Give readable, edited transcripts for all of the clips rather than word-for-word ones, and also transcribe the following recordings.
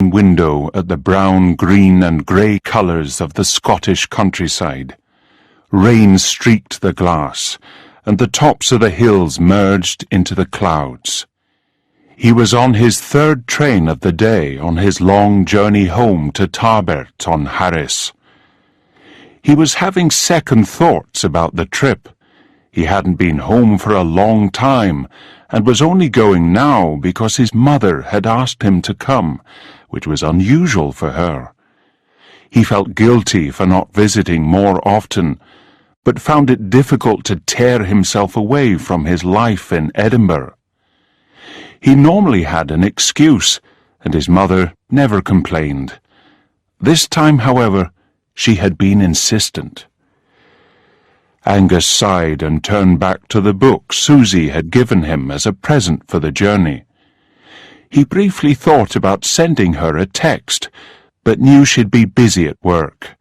window at the brown, green and grey colours of the Scottish countryside. Rain streaked the glass, and the tops of the hills merged into the clouds. He was on his third train of the day on his long journey home to Tarbert on Harris. He was having second thoughts about the trip. He hadn't been home for a long time, and was only going now because his mother had asked him to come, which was unusual for her. He felt guilty for not visiting more often, but found it difficult to tear himself away from his life in Edinburgh. He normally had an excuse, and his mother never complained. This time, however, she had been insistent. Angus sighed and turned back to the book Susie had given him as a present for the journey. He briefly thought about sending her a text, but knew she'd be busy at work.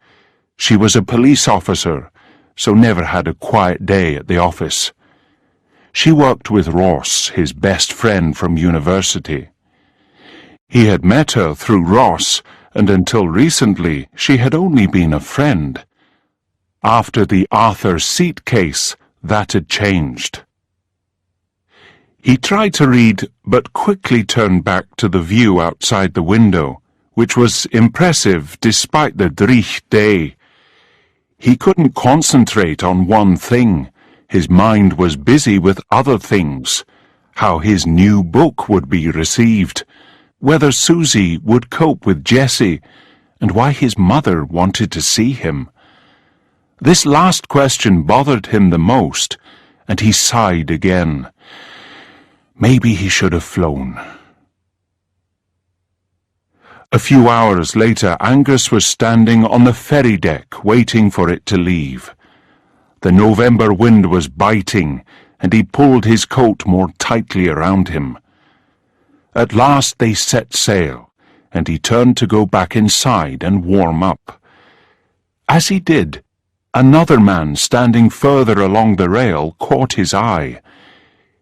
She was a police officer, so never had a quiet day at the office. She worked with Ross, his best friend from university. He had met her through Ross, and until recently she had only been a friend. After the Arthur Seat case, that had changed. He tried to read, but quickly turned back to the view outside the window, which was impressive despite the dreich day. He couldn't concentrate on one thing. His mind was busy with other things. How his new book would be received, whether Susie would cope with Jessie, and why his mother wanted to see him. This last question bothered him the most, and he sighed again. Maybe he should have flown. A few hours later, Angus was standing on the ferry deck, waiting for it to leave. The November wind was biting, and he pulled his coat more tightly around him. At last they set sail, and he turned to go back inside and warm up. As he did, another man standing further along the rail caught his eye.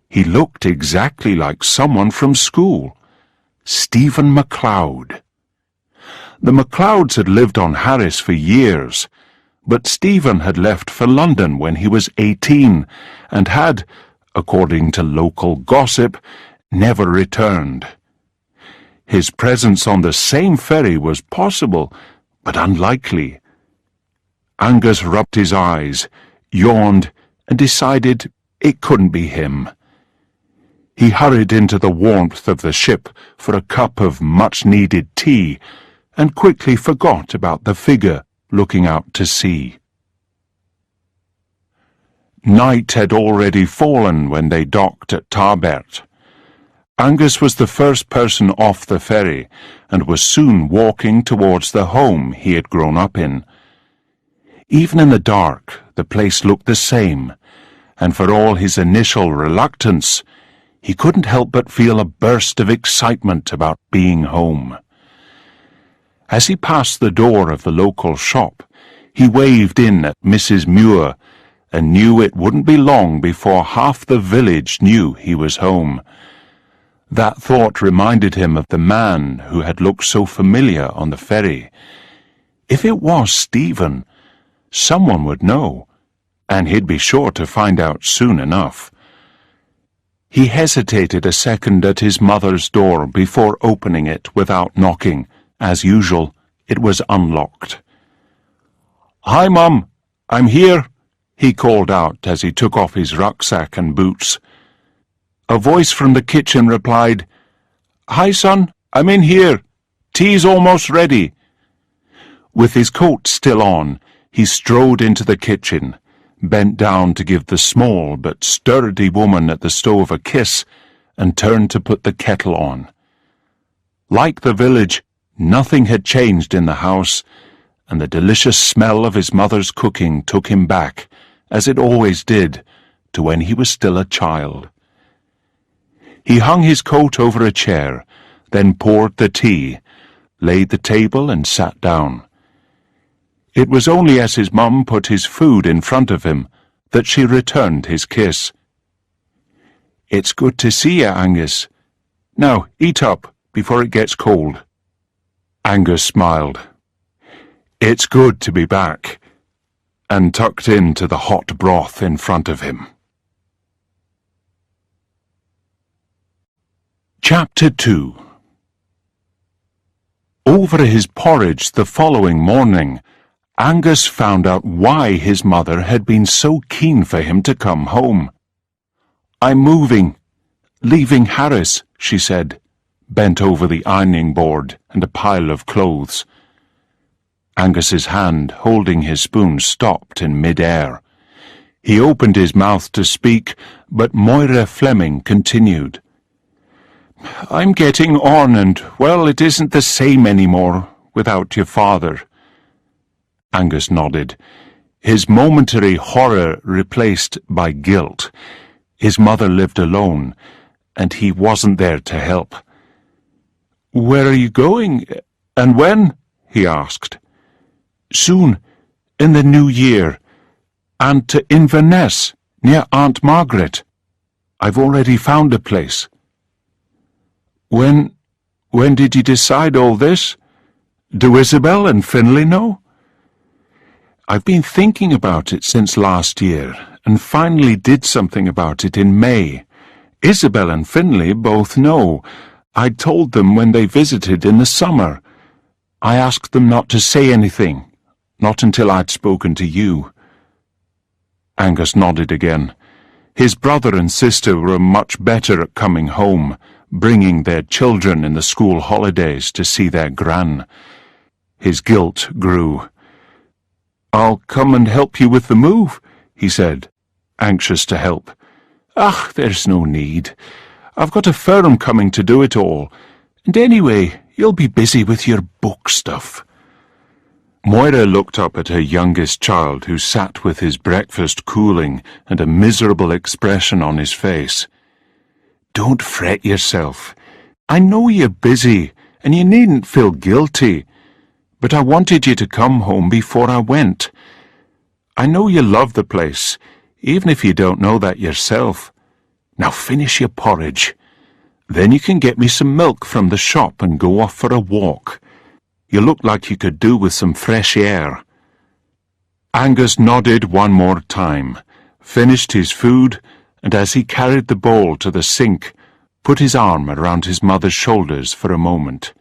He looked exactly like someone from school, Stephen MacLeod. The MacLeods had lived on Harris for years, but Stephen had left for London when he was 18 and had, according to local gossip, never returned. His presence on the same ferry was possible, but unlikely. Angus rubbed his eyes, yawned, and decided it couldn't be him. He hurried into the warmth of the ship for a cup of much-needed tea, and quickly forgot about the figure looking out to sea. Night had already fallen when they docked at Tarbert. Angus was the first person off the ferry, and was soon walking towards the home he had grown up in. Even in the dark, the place looked the same, and for all his initial reluctance, he couldn't help but feel a burst of excitement about being home. As he passed the door of the local shop, he waved in at Mrs. Muir, and knew it wouldn't be long before half the village knew he was home. That thought reminded him of the man who had looked so familiar on the ferry. If it was Stephen, someone would know, and he'd be sure to find out soon enough. He hesitated a second at his mother's door before opening it without knocking. As usual, it was unlocked. "Hi, Mum, I'm here," he called out as he took off his rucksack and boots. A voice from the kitchen replied, "Hi, son, I'm in here. Tea's almost ready." With his coat still on, he strode into the kitchen, bent down to give the small but sturdy woman at the stove a kiss, and turned to put the kettle on. Like the village, nothing had changed in the house, and the delicious smell of his mother's cooking took him back, as it always did, to when he was still a child. He hung his coat over a chair, then poured the tea, laid the table and sat down. It was only as his mum put his food in front of him that she returned his kiss. "It's good to see you, Angus. Now, eat up before it gets cold." Angus smiled. "It's good to be back," and tucked into the hot broth in front of him. Chapter 2. Over his porridge the following morning, Angus found out why his mother had been so keen for him to come home. "I'm moving, leaving Harris," she said, bent over the ironing board and a pile of clothes. Angus's hand, holding his spoon, stopped in mid-air. He opened his mouth to speak, but Moira Fleming continued. "I'm getting on, and, well, it isn't the same anymore without your father." Angus nodded, his momentary horror replaced by guilt. His mother lived alone, and he wasn't there to help. "Where are you going, and when?" he asked. "Soon, in the new year, and to Inverness, near Aunt Margaret. I've already found a place." When did you decide all this? Do Isabel and Finlay know?" "I've been thinking about it since last year, and finally did something about it in May. Isabel and Finlay both know. I told them when they visited in the summer. I asked them not to say anything, not until I'd spoken to you." Angus nodded again. His brother and sister were much better at coming home, bringing their children in the school holidays to see their gran. His guilt grew. "I'll come and help you with the move," he said, anxious to help. "Ach, there's no need. I've got a firm coming to do it all, and anyway, you'll be busy with your book stuff." Moira looked up at her youngest child, who sat with his breakfast cooling and a miserable expression on his face. "Don't fret yourself. I know you're busy, and you needn't feel guilty, but I wanted you to come home before I went. I know you love the place, even if you don't know that yourself. Now finish your porridge. Then you can get me some milk from the shop and go off for a walk. You look like you could do with some fresh air." Angus nodded one more time, finished his food, and as he carried the bowl to the sink, put his arm around his mother's shoulders for a moment.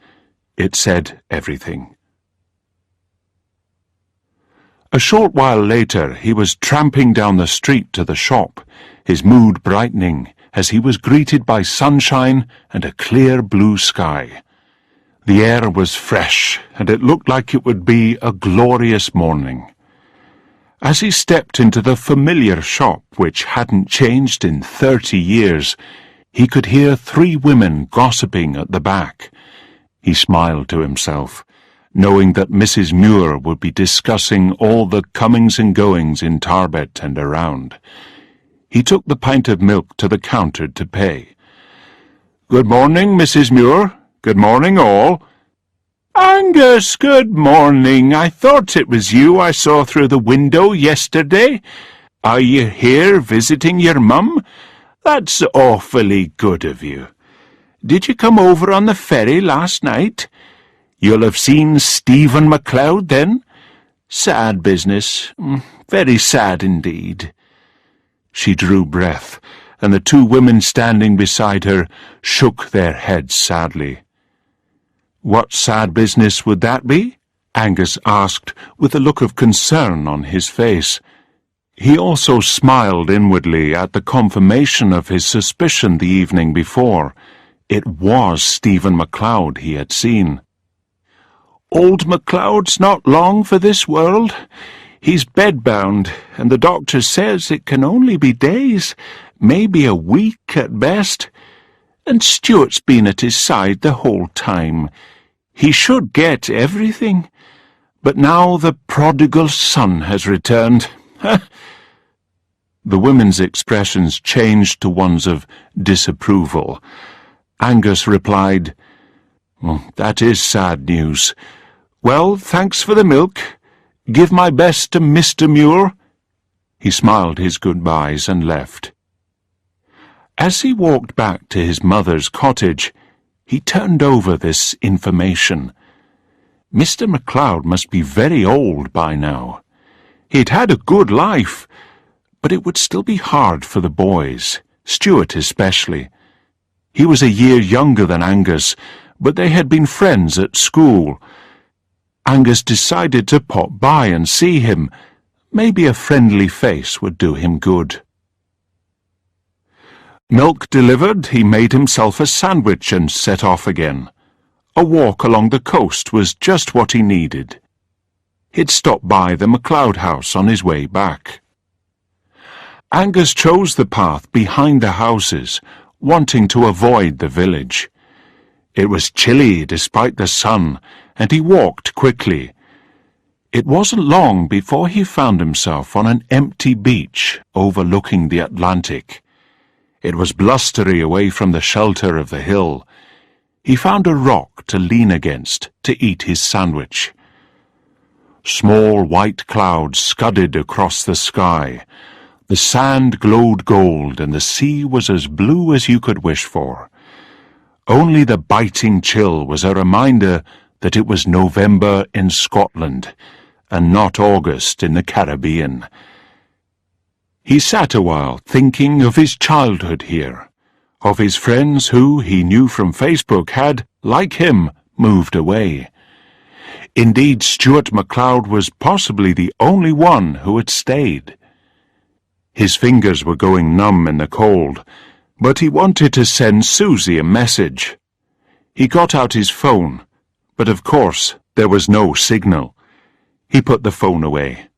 It said everything. A short while later he was tramping down the street to the shop, his mood brightening as he was greeted by sunshine and a clear blue sky. The air was fresh, and it looked like it would be a glorious morning. As he stepped into the familiar shop, which hadn't changed in 30 years, he could hear 3 women gossiping at the back. He smiled to himself, knowing that Mrs. Muir would be discussing all the comings and goings in Tarbet and around. He took the pint of milk to the counter to pay. "Good morning, Mrs. Muir. Good morning, all." "Angus, good morning. I thought it was you I saw through the window yesterday. Are you here visiting your mum? That's awfully good of you. Did you come over on the ferry last night? You'll have seen Stephen MacLeod then? Sad business. Very sad indeed." She drew breath, and the 2 women standing beside her shook their heads sadly. "What sad business would that be?" Angus asked, with a look of concern on his face. He also smiled inwardly at the confirmation of his suspicion the evening before. It was Stephen MacLeod he had seen. "Old MacLeod's not long for this world. He's bedbound, and the doctor says it can only be days, maybe a week at best. And Stuart's been at his side the whole time. He should get everything. But now the prodigal son has returned." The women's expressions changed to ones of disapproval. Angus replied, "That is sad news. Well, thanks for the milk. Give my best to Mr. Muir." He smiled his goodbyes and left. As he walked back to his mother's cottage, he turned over this information. Mr. MacLeod must be very old by now. He'd had a good life, but it would still be hard for the boys, Stuart especially. He was a year younger than Angus, but they had been friends at school. Angus decided to pop by and see him. Maybe a friendly face would do him good. Milk delivered, he made himself a sandwich and set off again. A walk along the coast was just what he needed. He'd stopped by the MacLeod house on his way back. Angus chose the path behind the houses, wanting to avoid the village. It was chilly despite the sun, and he walked quickly. It wasn't long before he found himself on an empty beach overlooking the Atlantic. It was blustery away from the shelter of the hill. He found a rock to lean against to eat his sandwich. Small white clouds scudded across the sky. The sand glowed gold and the sea was as blue as you could wish for. Only the biting chill was a reminder that it was November in Scotland and not August in the Caribbean. He sat a while thinking of his childhood here, of his friends who, he knew from Facebook, had, like him, moved away. Indeed, Stuart MacLeod was possibly the only one who had stayed. His fingers were going numb in the cold, but he wanted to send Susie a message. He got out his phone, but of course there was no signal. He put the phone away,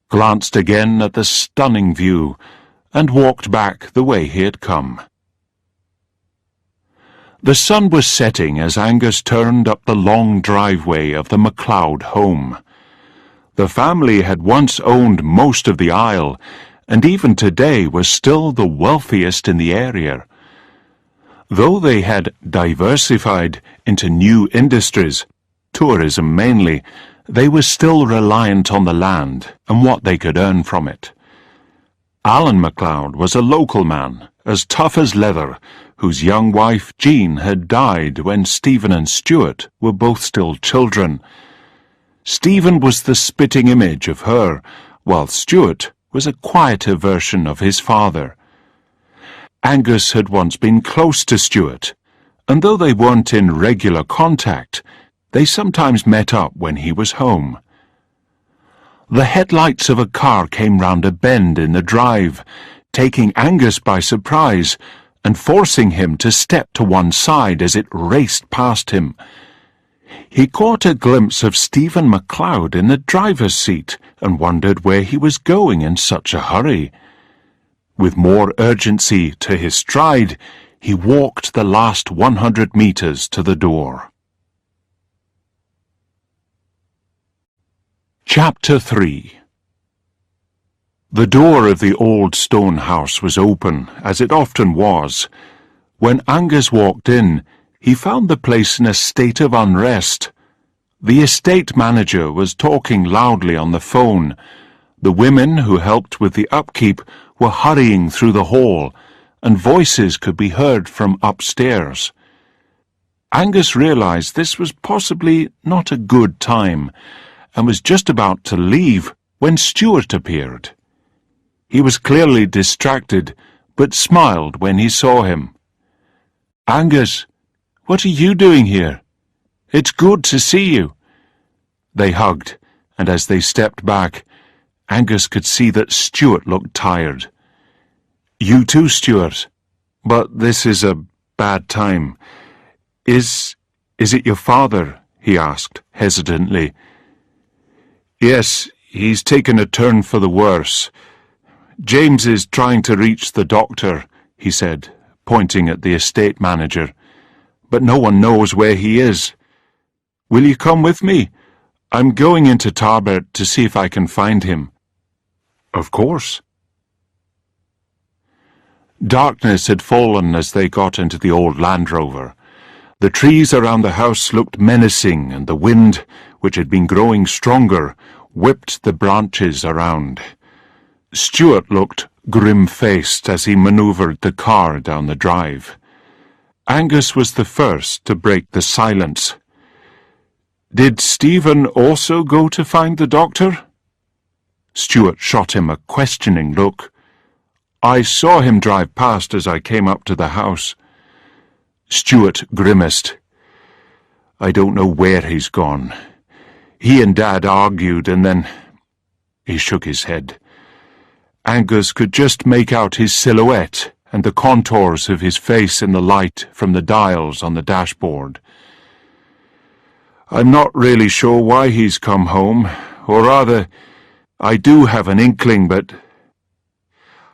glanced again at the stunning view, and walked back the way he had come. The sun was setting as Angus turned up the long driveway of the MacLeod home. The family had once owned most of the isle, and even today was still the wealthiest in the area. Though they had diversified into new industries, tourism mainly, they were still reliant on the land and what they could earn from it. Alan MacLeod was a local man, as tough as leather, whose young wife Jean had died when Stephen and Stuart were both still children. Stephen was the spitting image of her, while Stuart was a quieter version of his father. Angus had once been close to Stuart, and though they weren't in regular contact, they sometimes met up when he was home. The headlights of a car came round a bend in the drive, taking Angus by surprise and forcing him to step to one side as it raced past him. He caught a glimpse of Stephen MacLeod in the driver's seat and wondered where he was going in such a hurry. With more urgency to his stride, he walked the last 100 meters to the door. Chapter 3. The door of the old stone house was open, as it often was. When Angus walked in, he found the place in a state of unrest. The estate manager was talking loudly on the phone. The women who helped with the upkeep were hurrying through the hall, and voices could be heard from upstairs. Angus realized this was possibly not a good time, and was just about to leave when Stuart appeared. He was clearly distracted, but smiled when he saw him. "Angus, what are you doing here? It's good to see you." They hugged, and as they stepped back, Angus could see that Stuart looked tired. "You too, Stuart. But this is a bad time. Is it your father?" he asked, hesitantly. "Yes, he's taken a turn for the worse. James is trying to reach the doctor," he said, pointing at the estate manager. "But no one knows where he is. Will you come with me? I'm going into Tarbert to see if I can find him." "Of course." Darkness had fallen as they got into the old Land Rover. The trees around the house looked menacing, and the wind, which had been growing stronger, whipped the branches around. Stuart looked grim-faced as he manoeuvred the car down the drive. Angus was the first to break the silence. Did Stephen also go to find the doctor? Stuart shot him a questioning look. I saw him drive past as I came up to the house. Stuart grimaced. I don't know where he's gone. He and Dad argued and then... He shook his head. Angus could just make out his silhouette and the contours of his face in the light from the dials on the dashboard. I'm not really sure why he's come home, or rather, I do have an inkling, but...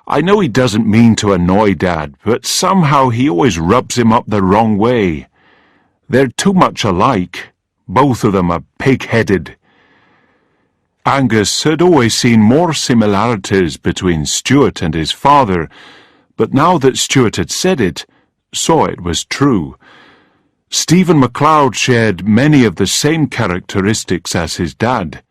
I know he doesn't mean to annoy Dad, but somehow he always rubs him up the wrong way. They're too much alike. Both of them are pig-headed. Angus had always seen more similarities between Stuart and his father, but now that Stuart had said it, saw it was true. Stephen MacLeod shared many of the same characteristics as his dad.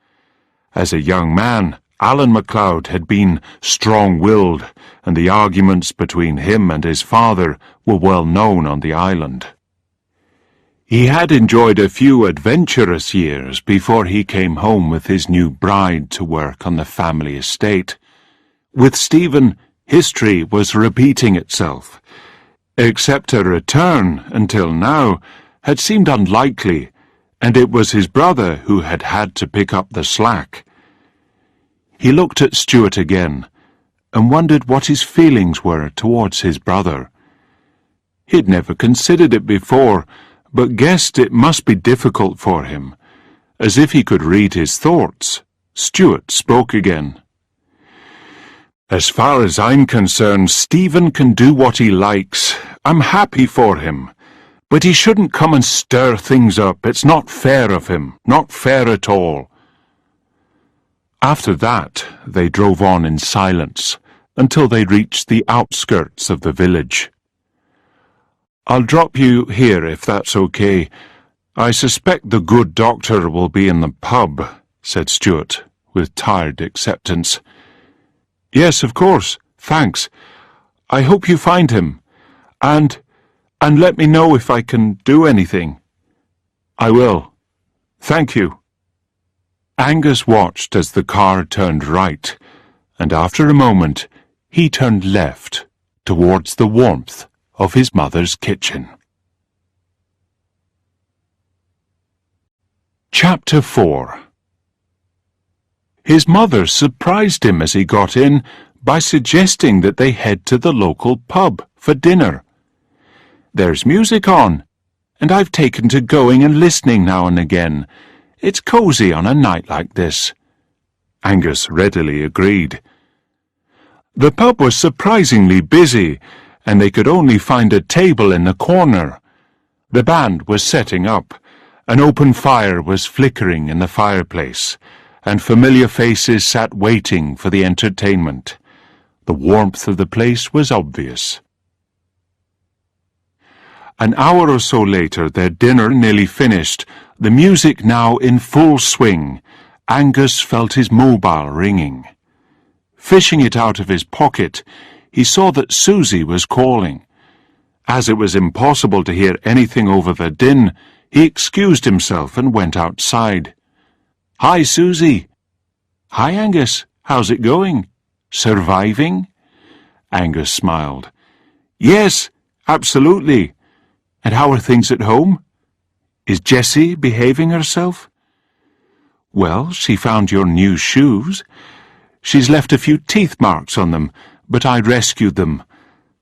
As a young man, Alan MacLeod had been strong-willed, and the arguments between him and his father were well known on the island. He had enjoyed a few adventurous years before he came home with his new bride to work on the family estate. With Stephen, history was repeating itself. Except a return, until now, had seemed unlikely, and it was his brother who had had to pick up the slack. He looked at Stuart again, and wondered what his feelings were towards his brother. He'd never considered it before, but guessed it must be difficult for him. As if he could read his thoughts, Stuart spoke again. As far as I'm concerned, Stephen can do what he likes. I'm happy for him. But he shouldn't come and stir things up. It's not fair of him. Not fair at all. After that, they drove on in silence, until they reached the outskirts of the village. I'll drop you here if that's okay. I suspect the good doctor will be in the pub, said Stuart, with tired acceptance. Yes, of course, thanks. I hope you find him. And let me know if I can do anything. I will. Thank you. Angus watched as the car turned right, and after a moment he turned left towards the warmth of his mother's kitchen. Chapter 4. His mother surprised him as he got in by suggesting that they head to the local pub for dinner. There's music on, and I've taken to going and listening now and again. It's cosy on a night like this. Angus readily agreed. The pub was surprisingly busy, and they could only find a table in the corner. The band was setting up, an open fire was flickering in the fireplace, and familiar faces sat waiting for the entertainment. The warmth of the place was obvious. An hour or so later, their dinner nearly finished, the music now in full swing. Angus felt his mobile ringing. Fishing it out of his pocket, he saw that Susie was calling. As it was impossible to hear anything over the din, he excused himself and went outside. "Hi, Susie." "Hi, Angus. How's it going? Surviving?" Angus smiled. "Yes, absolutely. And how are things at home? Is Jessie behaving herself?" "Well, she found your new shoes. She's left a few teeth marks on them, but I rescued them.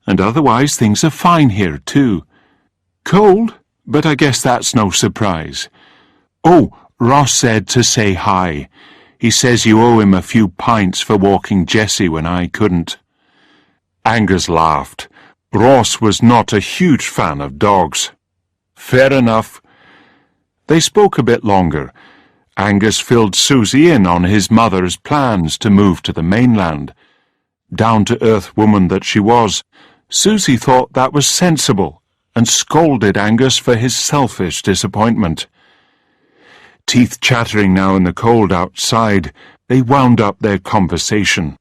And otherwise things are fine here, too. Cold, but I guess that's no surprise. Oh, Ross said to say hi. He says you owe him a few pints for walking Jessie when I couldn't." Angus laughed. Ross was not a huge fan of dogs. Fair enough. They spoke a bit longer. Angus filled Susie in on his mother's plans to move to the mainland. Down-to-earth woman that she was, Susie thought that was sensible and scolded Angus for his selfish disappointment. Teeth chattering now in the cold outside, they wound up their conversation.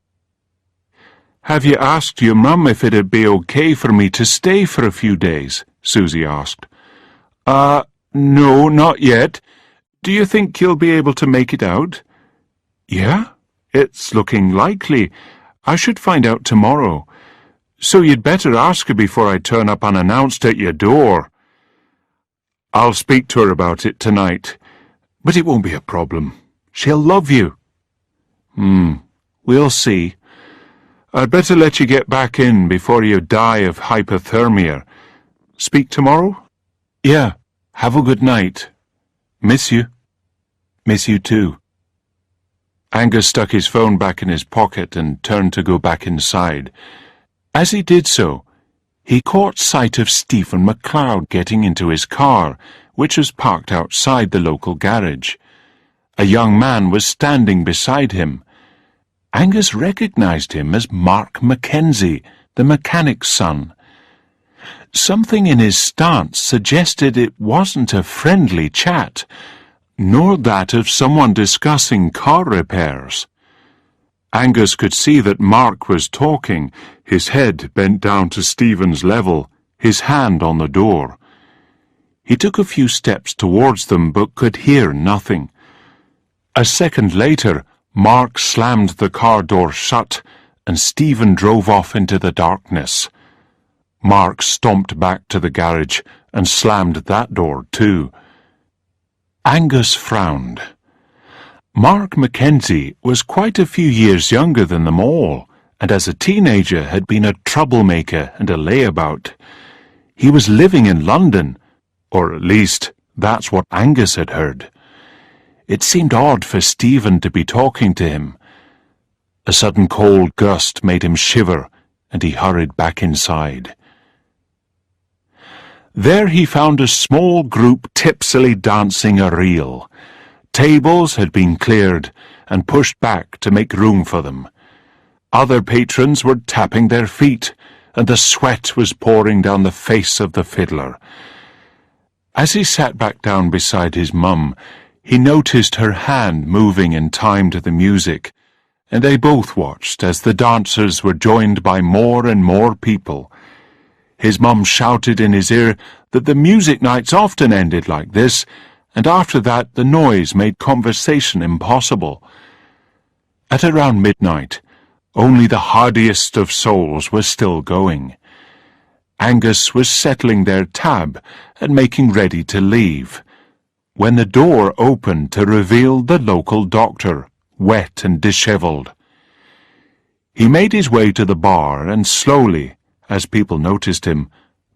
"Have you asked your mum if it'd be okay for me to stay for a few days?" Susie asked. No, not yet. Do you think you'll be able to make it out? Yeah, it's looking likely. I should find out tomorrow. So you'd better ask her before I turn up unannounced at your door. I'll speak to her about it tonight, but it won't be a problem. She'll love you. We'll see. I'd better let you get back in before you die of hypothermia. Speak tomorrow? Yeah, have a good night. Miss you. Miss you too. Angus stuck his phone back in his pocket and turned to go back inside. As he did so, he caught sight of Stephen MacLeod getting into his car, which was parked outside the local garage. A young man was standing beside him. Angus recognized him as Mark Mackenzie, the mechanic's son. Something in his stance suggested it wasn't a friendly chat, nor that of someone discussing car repairs. Angus could see that Mark was talking, his head bent down to Stephen's level, his hand on the door. He took a few steps towards them but could hear nothing. A second later, Mark slammed the car door shut, and Stephen drove off into the darkness. Mark stomped back to the garage and slammed that door too. Angus frowned. Mark Mackenzie was quite a few years younger than them all, and as a teenager had been a troublemaker and a layabout. He was living in London, or at least that's what Angus had heard. It seemed odd for Stephen to be talking to him. A sudden cold gust made him shiver, and he hurried back inside. There he found a small group tipsily dancing a reel. Tables had been cleared and pushed back to make room for them. Other patrons were tapping their feet, and the sweat was pouring down the face of the fiddler. As he sat back down beside his mum, he noticed her hand moving in time to the music, and they both watched as the dancers were joined by more and more people. His mum shouted in his ear that the music nights often ended like this, and after that the noise made conversation impossible. At around midnight, only the hardiest of souls was still going. Angus was settling their tab and making ready to leave, when the door opened to reveal the local doctor, wet and dishevelled. He made his way to the bar, and slowly, as people noticed him,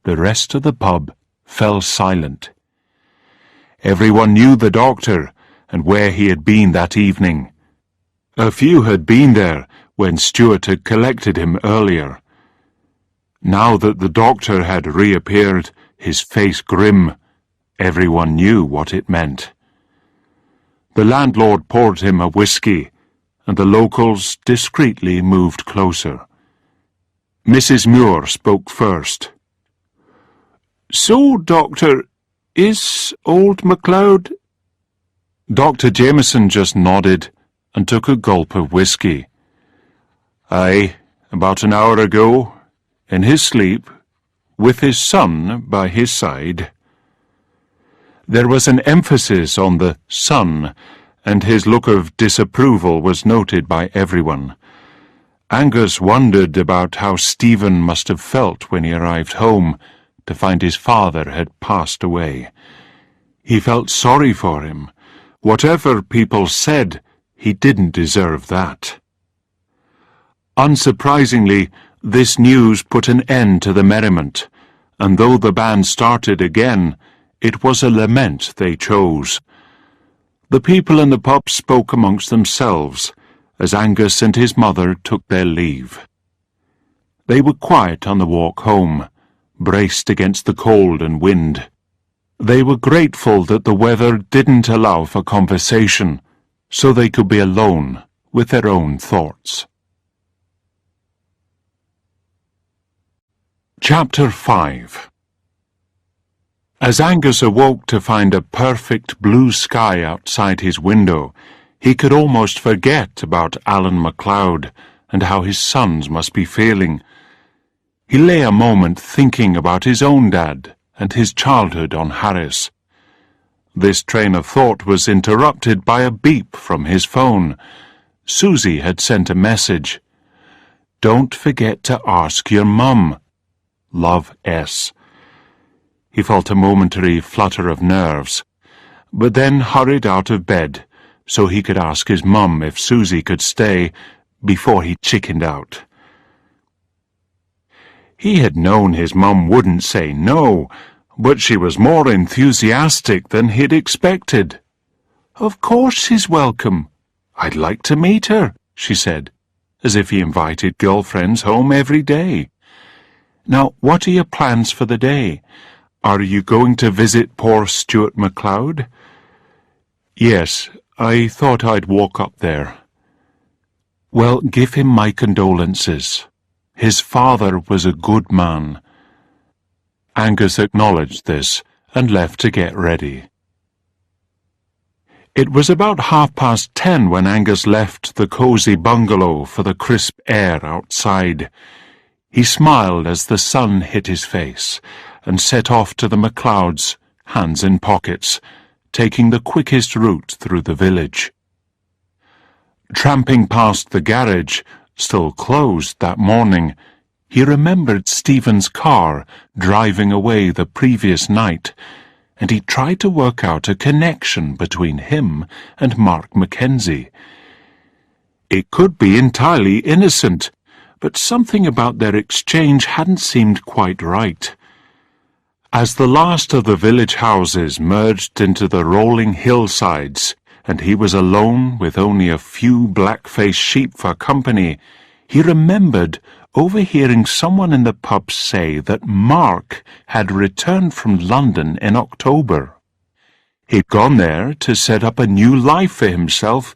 the rest of the pub fell silent. Everyone knew the doctor and where he had been that evening. A few had been there when Stuart had collected him earlier. Now that the doctor had reappeared, his face grim, everyone knew what it meant. The landlord poured him a whisky, and the locals discreetly moved closer. Mrs. Muir spoke first. "So, Doctor, is old MacLeod—" Dr. Jameson just nodded and took a gulp of whisky. "Aye, about an hour ago, in his sleep, with his son by his side." There was an emphasis on the son, and his look of disapproval was noted by everyone. Angus wondered about how Stephen must have felt when he arrived home to find his father had passed away. He felt sorry for him. Whatever people said, he didn't deserve that. Unsurprisingly, this news put an end to the merriment, and though the band started again, it was a lament they chose. The people in the pub spoke amongst themselves as Angus and his mother took their leave. They were quiet on the walk home, braced against the cold and wind. They were grateful that the weather didn't allow for conversation, so they could be alone with their own thoughts. Chapter 5. As Angus awoke to find a perfect blue sky outside his window, he could almost forget about Alan MacLeod and how his sons must be feeling. He lay a moment thinking about his own dad and his childhood on Harris. This train of thought was interrupted by a beep from his phone. Susie had sent a message. "Don't forget to ask your mum. Love, S." He felt a momentary flutter of nerves, but then hurried out of bed so he could ask his mum if Susie could stay before he chickened out. He had known his mum wouldn't say no, but she was more enthusiastic than he'd expected. "Of course she's welcome. I'd like to meet her," she said, as if he invited girlfriends home every day. "Now, what are your plans for the day? Are you going to visit poor Stuart MacLeod?" "Yes, I thought I'd walk up there." "Well, give him my condolences. His father was a good man." Angus acknowledged this and left to get ready. It was about 10:30 when Angus left the cosy bungalow for the crisp air outside. He smiled as the sun hit his face and set off to the MacLeods, hands in pockets, taking the quickest route through the village. Tramping past the garage, still closed that morning, he remembered Stephen's car driving away the previous night, and he tried to work out a connection between him and Mark Mackenzie. It could be entirely innocent, but something about their exchange hadn't seemed quite right. As the last of the village houses merged into the rolling hillsides, and he was alone with only a few black-faced sheep for company, he remembered overhearing someone in the pub say that Mark had returned from London in October. He'd gone there to set up a new life for himself,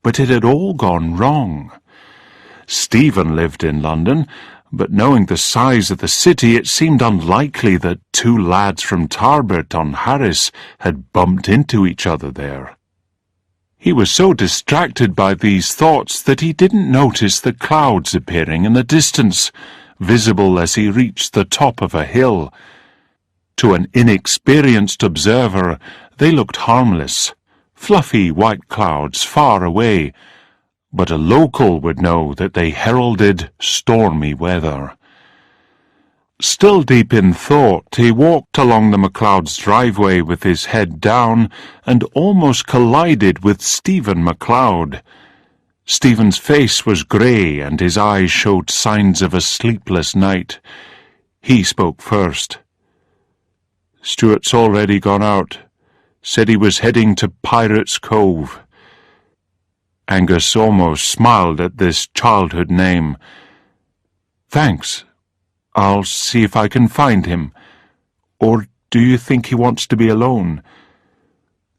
but it had all gone wrong. Stephen lived in London, but knowing the size of the city, it seemed unlikely that two lads from Tarbert on Harris had bumped into each other there. He was so distracted by these thoughts that he didn't notice the clouds appearing in the distance, visible as he reached the top of a hill. To an inexperienced observer, they looked harmless, fluffy white clouds far away, but a local would know that they heralded stormy weather. Still deep in thought, he walked along the MacLeod's driveway with his head down and almost collided with Stephen MacLeod. Stephen's face was grey and his eyes showed signs of a sleepless night. He spoke first. "Stuart's already gone out. Said he was heading to Pirates Cove." Angus almost smiled at this childhood name. "Thanks. I'll see if I can find him. Or do you think he wants to be alone?"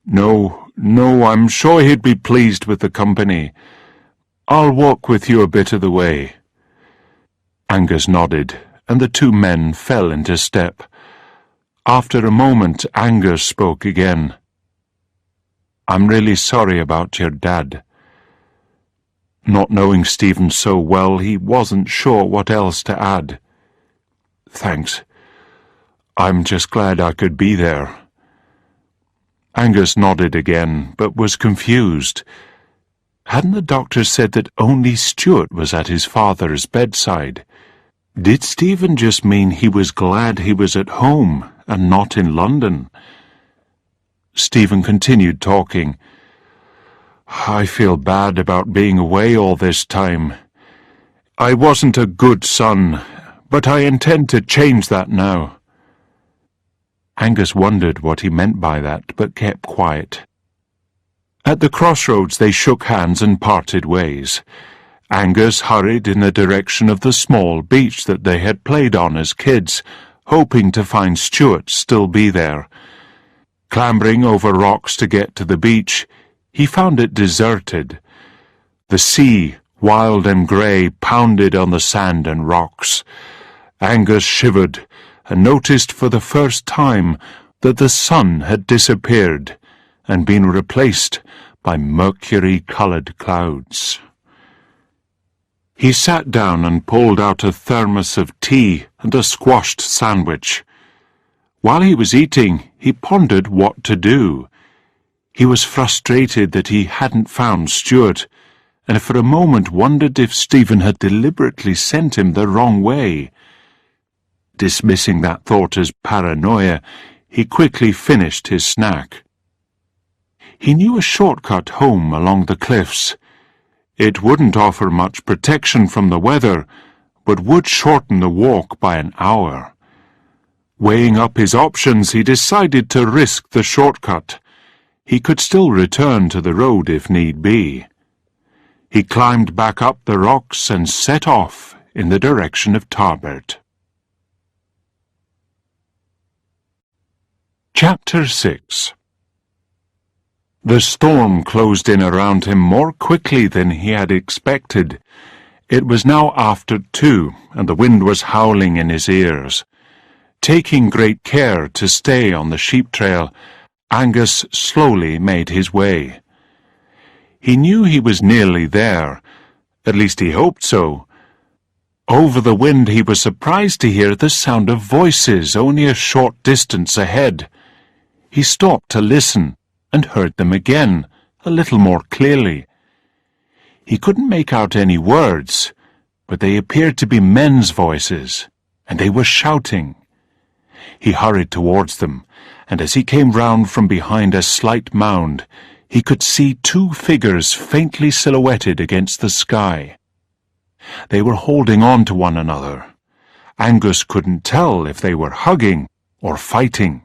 No, I'm sure he'd be pleased with the company. I'll walk with you a bit of the way." Angus nodded, and the two men fell into step. After a moment, Angus spoke again. "I'm really sorry about your dad." Not knowing Stephen so well, he wasn't sure what else to add. "Thanks. I'm just glad I could be there." Angus nodded again, but was confused. Hadn't the doctor said that only Stuart was at his father's bedside? Did Stephen just mean he was glad he was at home and not in London? Stephen continued talking. "I feel bad about being away all this time. I wasn't a good son, but I intend to change that now." Angus wondered what he meant by that, but kept quiet. At the crossroads they shook hands and parted ways. Angus hurried in the direction of the small beach that they had played on as kids, hoping to find Stuart still be there. Clambering over rocks to get to the beach, he found it deserted. The sea, wild and grey, pounded on the sand and rocks. Angus shivered and noticed for the first time that the sun had disappeared and been replaced by mercury-coloured clouds. He sat down and pulled out a thermos of tea and a squashed sandwich. While he was eating, he pondered what to do. He was frustrated that he hadn't found Stuart, and for a moment wondered if Stephen had deliberately sent him the wrong way. Dismissing that thought as paranoia, he quickly finished his snack. He knew a shortcut home along the cliffs. It wouldn't offer much protection from the weather, but would shorten the walk by an hour. Weighing up his options, he decided to risk the shortcut. He could still return to the road if need be. He climbed back up the rocks and set off in the direction of Tarbert. Chapter 6. The storm closed in around him more quickly than he had expected. It was now after 2, and the wind was howling in his ears. Taking great care to stay on the sheep trail, Angus slowly made his way. He knew he was nearly there. At least he hoped so. Over the wind he was surprised to hear the sound of voices only a short distance ahead. He stopped to listen and heard them again, a little more clearly. He couldn't make out any words, but they appeared to be men's voices, and they were shouting. He hurried towards them, and as he came round from behind a slight mound, he could see 2 figures faintly silhouetted against the sky. They were holding on to one another. Angus couldn't tell if they were hugging or fighting.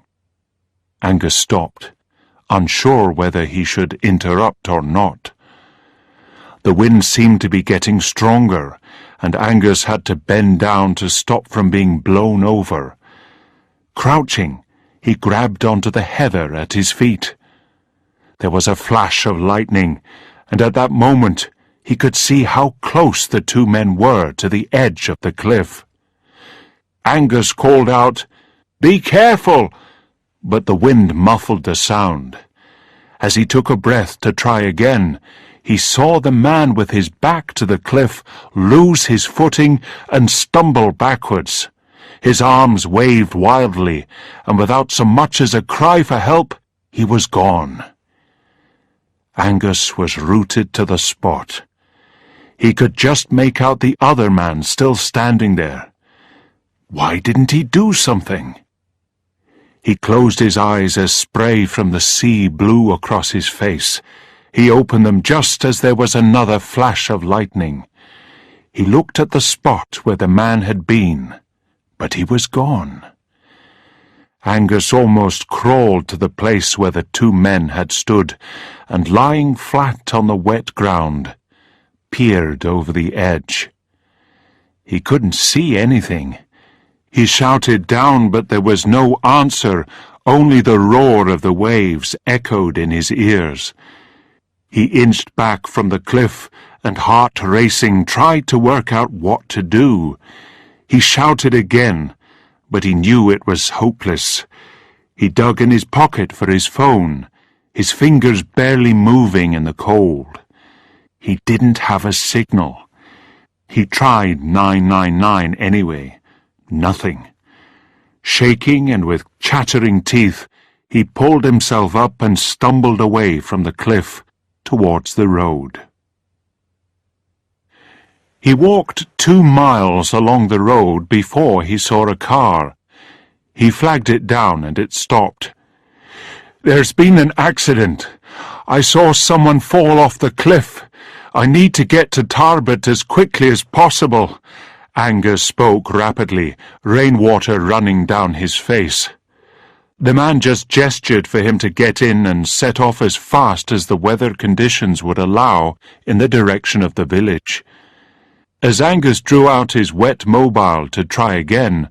Angus stopped, unsure whether he should interrupt or not. The wind seemed to be getting stronger, and Angus had to bend down to stop from being blown over. Crouching, he grabbed onto the heather at his feet. There was a flash of lightning, and at that moment he could see how close the 2 men were to the edge of the cliff. Angus called out, "Be careful!" but the wind muffled the sound. As he took a breath to try again, he saw the man with his back to the cliff lose his footing and stumble backwards. His arms waved wildly, and without so much as a cry for help, he was gone. Angus was rooted to the spot. He could just make out the other man still standing there. Why didn't he do something? He closed his eyes as spray from the sea blew across his face. He opened them just as there was another flash of lightning. He looked at the spot where the man had been, but he was gone. Angus almost crawled to the place where the 2 men had stood, and lying flat on the wet ground, peered over the edge. He couldn't see anything. He shouted down, but there was no answer. Only the roar of the waves echoed in his ears. He inched back from the cliff, and heart racing tried to work out what to do. He shouted again, but he knew it was hopeless. He dug in his pocket for his phone, his fingers barely moving in the cold. He didn't have a signal. He tried 999 anyway. Nothing. Shaking and with chattering teeth, he pulled himself up and stumbled away from the cliff towards the road. He walked 2 miles along the road before he saw a car. He flagged it down and it stopped. "There's been an accident. I saw someone fall off the cliff. I need to get to Tarbert as quickly as possible." Angus spoke rapidly, rainwater running down his face. The man just gestured for him to get in and set off as fast as the weather conditions would allow in the direction of the village. As Angus drew out his wet mobile to try again,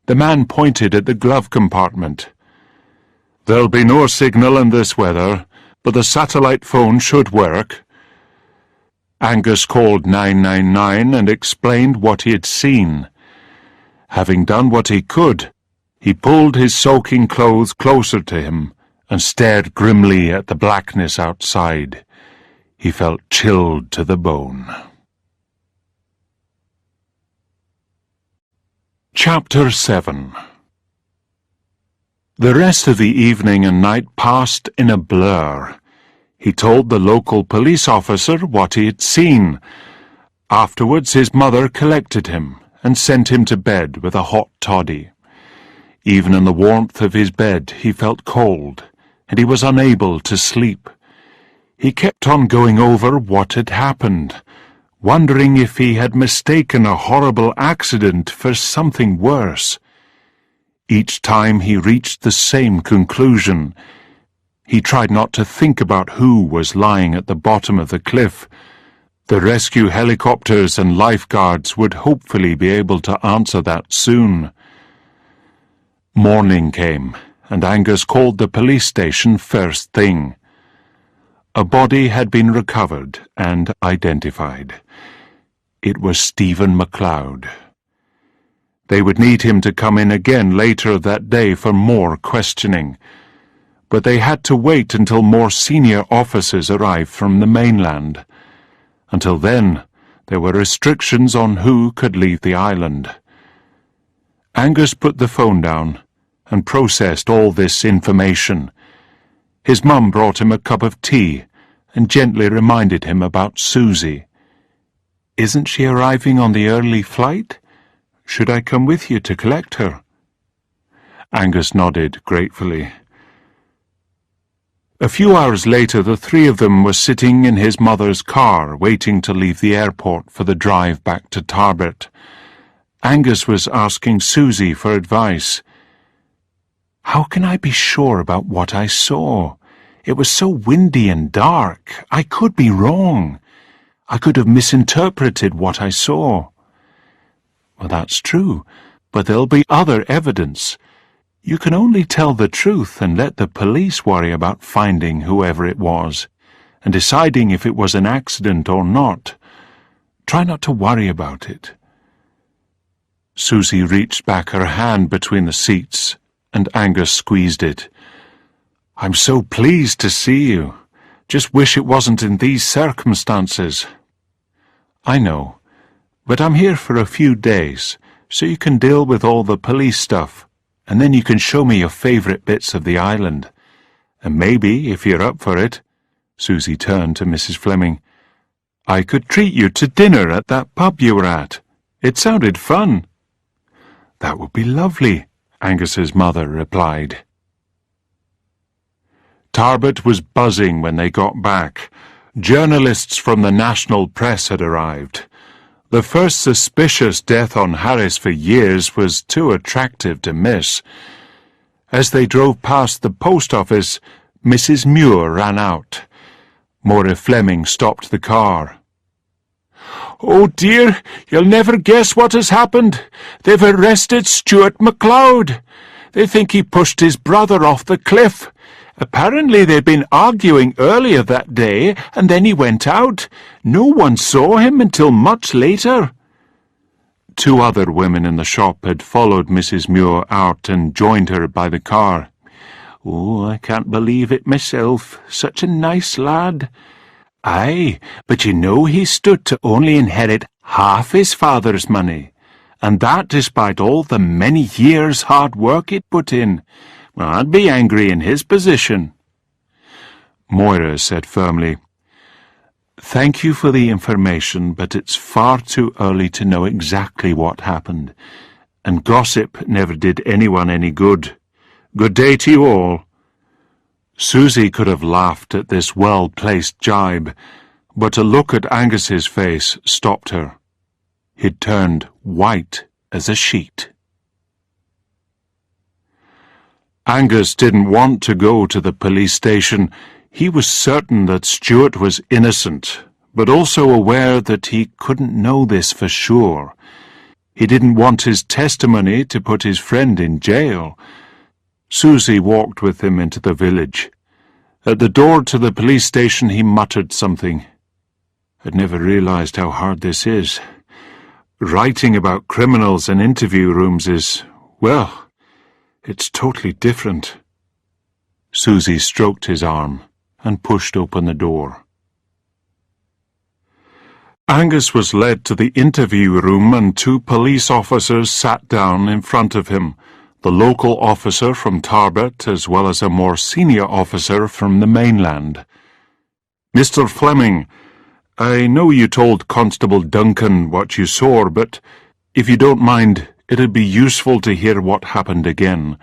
the man pointed at the glove compartment. "There'll be no signal in this weather, but the satellite phone should work." Angus called 999 and explained what he had seen. Having done what he could, he pulled his soaking clothes closer to him and stared grimly at the blackness outside. He felt chilled to the bone. Chapter 7. The rest of the evening and night passed in a blur. He told the local police officer what he had seen. Afterwards his mother collected him and sent him to bed with a hot toddy. Even in the warmth of his bed he felt cold, and he was unable to sleep. He kept on going over what had happened, wondering if he had mistaken a horrible accident for something worse. Each time he reached the same conclusion. He tried not to think about who was lying at the bottom of the cliff. The rescue helicopters and lifeguards would hopefully be able to answer that soon. Morning came, and Angus called the police station first thing. A body had been recovered and identified. It was Stephen MacLeod. They would need him to come in again later that day for more questioning, but they had to wait until more senior officers arrived from the mainland. Until then, there were restrictions on who could leave the island. Angus put the phone down and processed all this information. His mum brought him a cup of tea and gently reminded him about Susie. "Isn't she arriving on the early flight? Should I come with you to collect her?" Angus nodded gratefully. A few hours later, the three of them were sitting in his mother's car, waiting to leave the airport for the drive back to Tarbert. Angus was asking Susie for advice. "How can I be sure about what I saw? It was so windy and dark. I could be wrong. I could have misinterpreted what I saw." "Well, that's true, but there'll be other evidence. You can only tell the truth and let the police worry about finding whoever it was, and deciding if it was an accident or not. Try not to worry about it." Susie reached back her hand between the seats, and Angus squeezed it. "I'm so pleased to see you. Just wish it wasn't in these circumstances." "I know, but I'm here for a few days, so you can deal with all the police stuff, and then you can show me your favourite bits of the island. And maybe, if you're up for it," Susie turned to Mrs. Fleming, "I could treat you to dinner at that pub you were at. It sounded fun." "That would be lovely," Angus's mother replied. Tarbert was buzzing when they got back. Journalists from the national press had arrived. The first suspicious death on Harris for years was too attractive to miss. As they drove past the post office, Mrs. Muir ran out. Moira Fleming stopped the car. "Oh dear, you'll never guess what has happened. They've arrested Stuart MacLeod. They think he pushed his brother off the cliff. Apparently they'd been arguing earlier that day, and then he went out. No one saw him until much later." Two other women in the shop had followed Mrs. Muir out and joined her by the car. "Oh, I can't believe it myself. Such a nice lad." "Aye, but you know he stood to only inherit half his father's money, and that despite all the many years' hard work he'd put in. Well, I'd be angry in his position." Moira said firmly, "Thank you for the information, but it's far too early to know exactly what happened, and gossip never did anyone any good. Good day to you all." Susie could have laughed at this well-placed jibe, but a look at Angus's face stopped her. He'd turned white as a sheet. Angus didn't want to go to the police station. He was certain that Stuart was innocent, but also aware that he couldn't know this for sure. He didn't want his testimony to put his friend in jail. Susie walked with him into the village. At the door to the police station he muttered something. "I'd never realized how hard this is. Writing about criminals in interview rooms is, well, it's totally different." Susie stroked his arm and pushed open the door. Angus was led to the interview room and two police officers sat down in front of him, the local officer from Tarbet as well as a more senior officer from the mainland. "Mr. Fleming, I know you told Constable Duncan what you saw, but if you don't mind, it'd be useful to hear what happened again.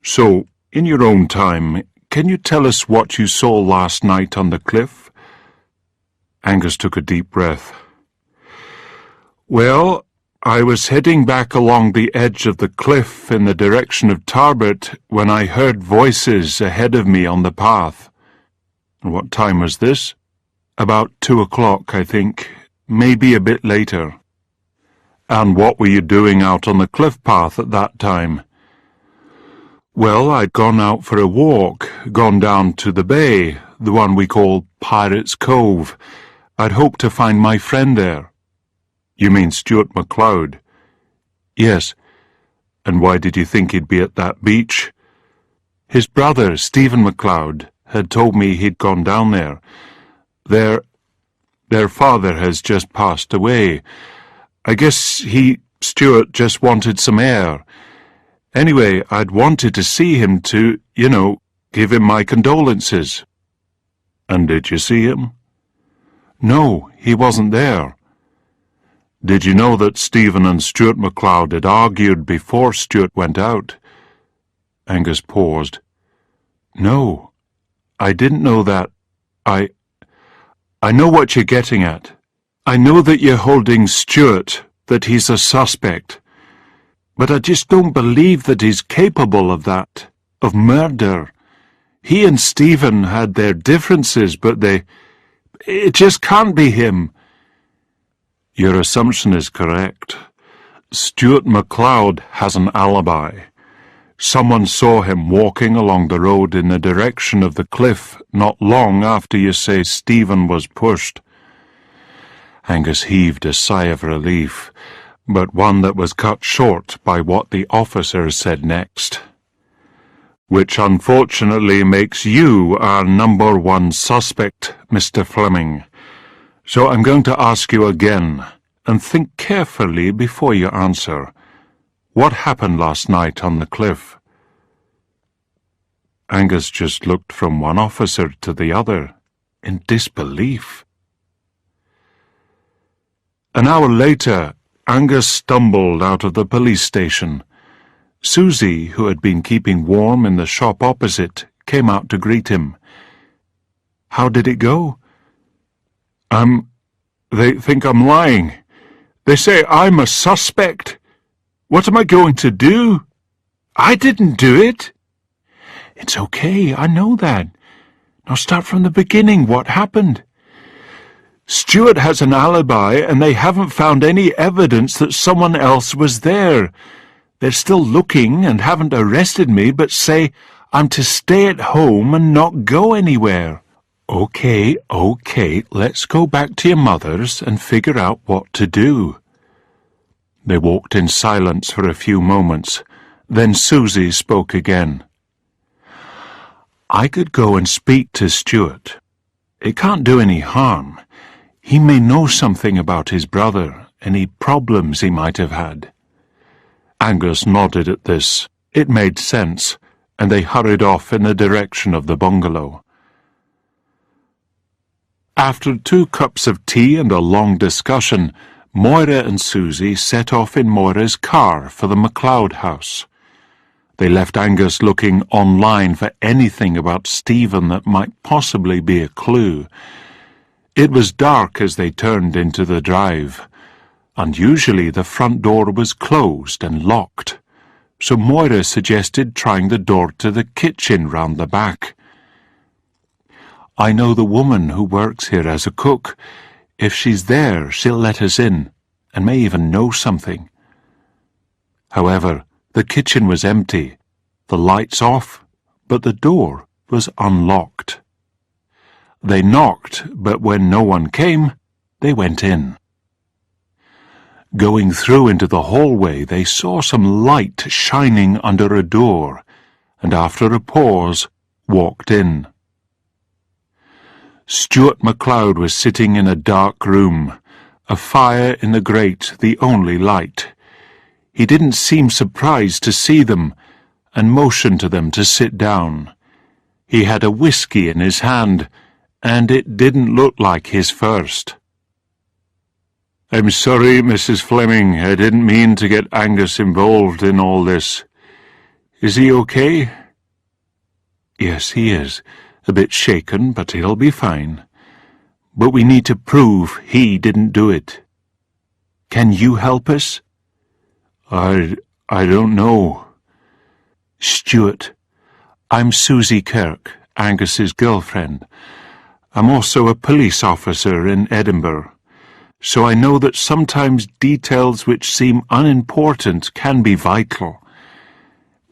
So, in your own time, can you tell us what you saw last night on the cliff?" Angus took a deep breath. "Well, I was heading back along the edge of the cliff in the direction of Tarbet when I heard voices ahead of me on the path." "What time was this?" "About 2 o'clock, I think. Maybe a bit later." "And what were you doing out on the cliff path at that time?" "Well, I'd gone out for a walk, gone down to the bay, the one we call Pirates' Cove. I'd hoped to find my friend there." "You mean Stuart MacLeod?" "Yes." "And why did you think he'd be at that beach?" "His brother, Stephen MacLeod, had told me he'd gone down there. Their father has just passed away. I guess Stuart, just wanted some air. Anyway, I'd wanted to see him to, give him my condolences." "And did you see him?" "No, he wasn't there." "Did you know that Stephen and Stuart MacLeod had argued before Stuart went out?" Angus paused. "No, I didn't know that. I know what you're getting at. I know that you're holding Stuart, that he's a suspect. But I just don't believe that he's capable of that, of murder. He and Stephen had their differences, but it just can't be him." "Your assumption is correct. Stuart MacLeod has an alibi. Someone saw him walking along the road in the direction of the cliff not long after you say Stephen was pushed." Angus heaved a sigh of relief, but one that was cut short by what the officer said next. "Which unfortunately makes you our number one suspect, Mr. Fleming. So I'm going to ask you again, and think carefully before you answer. What happened last night on the cliff?" Angus just looked from one officer to the other, in disbelief. An hour later, Angus stumbled out of the police station. Susie, who had been keeping warm in the shop opposite, came out to greet him. "How did it go?" They think I'm lying. They say I'm a suspect. What am I going to do? I didn't do it." "It's okay, I know that. Now start from the beginning. What happened?" "Stuart has an alibi, and they haven't found any evidence that someone else was there. They're still looking and haven't arrested me, but say I'm to stay at home and not go anywhere." Okay, let's go back to your mother's and figure out what to do." They walked in silence for a few moments. Then Susie spoke again. "I could go and speak to Stuart. It can't do any harm. He may know something about his brother, any problems he might have had." Angus nodded at this. It made sense, and they hurried off in the direction of the bungalow. After 2 cups of tea and a long discussion, Moira and Susie set off in Moira's car for the MacLeod house. They left Angus looking online for anything about Stephen that might possibly be a clue. It was dark as they turned into the drive. Unusually, the front door was closed and locked, so Moira suggested trying the door to the kitchen round the back. "I know the woman who works here as a cook. If she's there, she'll let us in, and may even know something." However, the kitchen was empty, the lights off, but the door was unlocked. They knocked, but when no one came, they went in. Going through into the hallway, they saw some light shining under a door, and after a pause, walked in. Stuart MacLeod was sitting in a dark room, a fire in the grate the only light. He didn't seem surprised to see them, and motioned to them to sit down. He had a whiskey in his hand, and it didn't look like his first. "I'm sorry, Mrs. Fleming. I didn't mean to get Angus involved in all this. Is he okay?" "Yes, he is. A bit shaken, but he'll be fine. But we need to prove he didn't do it. Can you help us?" I don't know." "Stuart, I'm Susie Kirk, Angus's girlfriend. I'm also a police officer in Edinburgh, so I know that sometimes details which seem unimportant can be vital.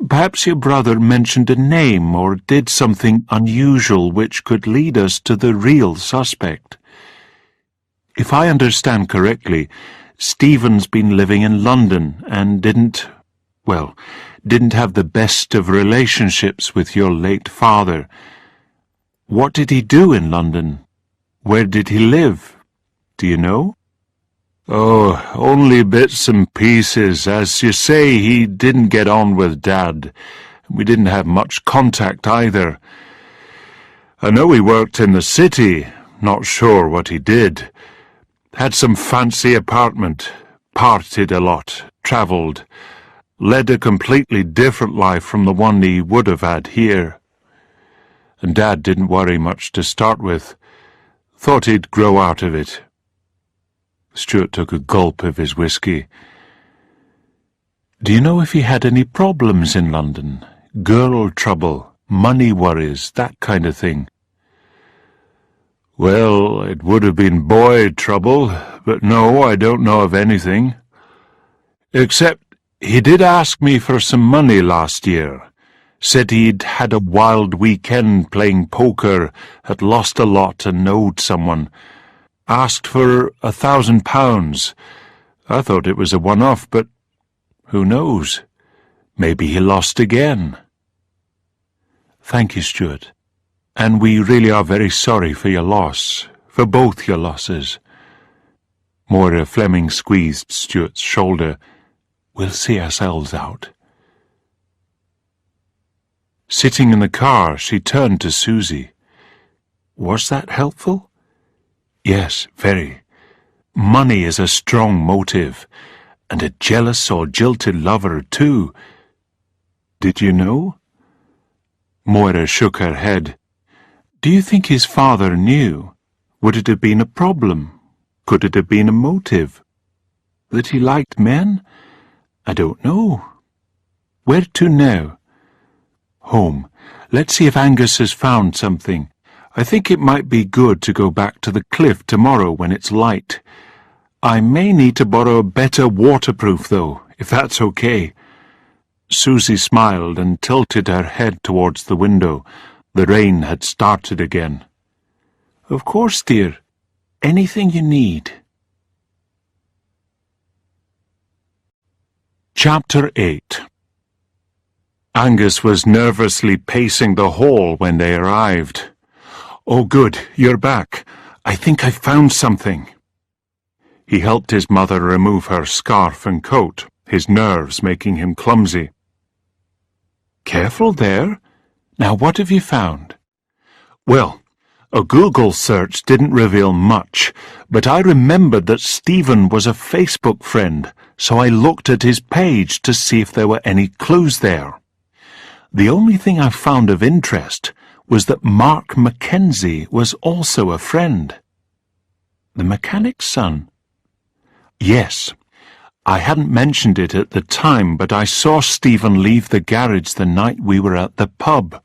Perhaps your brother mentioned a name or did something unusual which could lead us to the real suspect. If I understand correctly, Stephen's been living in London and didn't have the best of relationships with your late father. What did he do in London? Where did he live? Do you know?" "Oh, only bits and pieces. As you say, he didn't get on with Dad. We didn't have much contact either. I know he worked in the city, not sure what he did. Had some fancy apartment, partied a lot, travelled, led a completely different life from the one he would have had here. And Dad didn't worry much to start with. Thought he'd grow out of it." Stuart took a gulp of his whiskey. "Do you know if he had any problems in London? Girl trouble, money worries, that kind of thing?" "Well, it would have been boy trouble, but no, I don't know of anything. Except he did ask me for some money last year. Said he'd had a wild weekend playing poker, had lost a lot and owed someone. Asked for £1,000. I thought it was a one-off, but who knows? Maybe he lost again." "Thank you, Stuart. And we really are very sorry for your loss, for both your losses." Moira Fleming squeezed Stuart's shoulder. "We'll see ourselves out." Sitting in the car, she turned to Susie. "Was that helpful?" "Yes, very. Money is a strong motive, and a jealous or jilted lover, too. Did you know?" Moira shook her head. "Do you think his father knew? Would it have been a problem? Could it have been a motive? That he liked men? I don't know. Where to now?" "Home. Let's see if Angus has found something. I think it might be good to go back to the cliff tomorrow when it's light. I may need to borrow a better waterproof, though, if that's okay." Susie smiled and tilted her head towards the window. The rain had started again. "Of course, dear. Anything you need." Chapter 8. Angus was nervously pacing the hall when they arrived. "Oh, good, you're back. I think I've found something." He helped his mother remove her scarf and coat, his nerves making him clumsy. "Careful there. Now what have you found?" "Well, a Google search didn't reveal much, but I remembered that Stephen was a Facebook friend, so I looked at his page to see if there were any clues there. The only thing I found of interest was that Mark Mackenzie was also a friend." "The mechanic's son?" "Yes. I hadn't mentioned it at the time, but I saw Stephen leave the garage the night we were at the pub.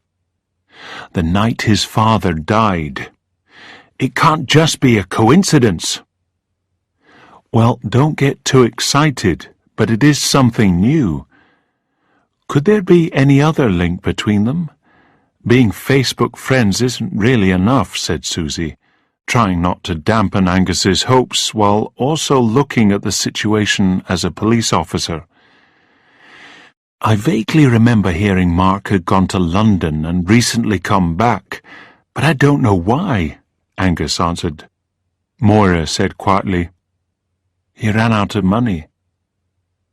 The night his father died. It can't just be a coincidence." "Well, don't get too excited, but it is something new. Could there be any other link between them? Being Facebook friends isn't really enough," said Susie, trying not to dampen Angus's hopes while also looking at the situation as a police officer. "I vaguely remember hearing Mark had gone to London and recently come back, but I don't know why," Angus answered. Moira said quietly, "He ran out of money."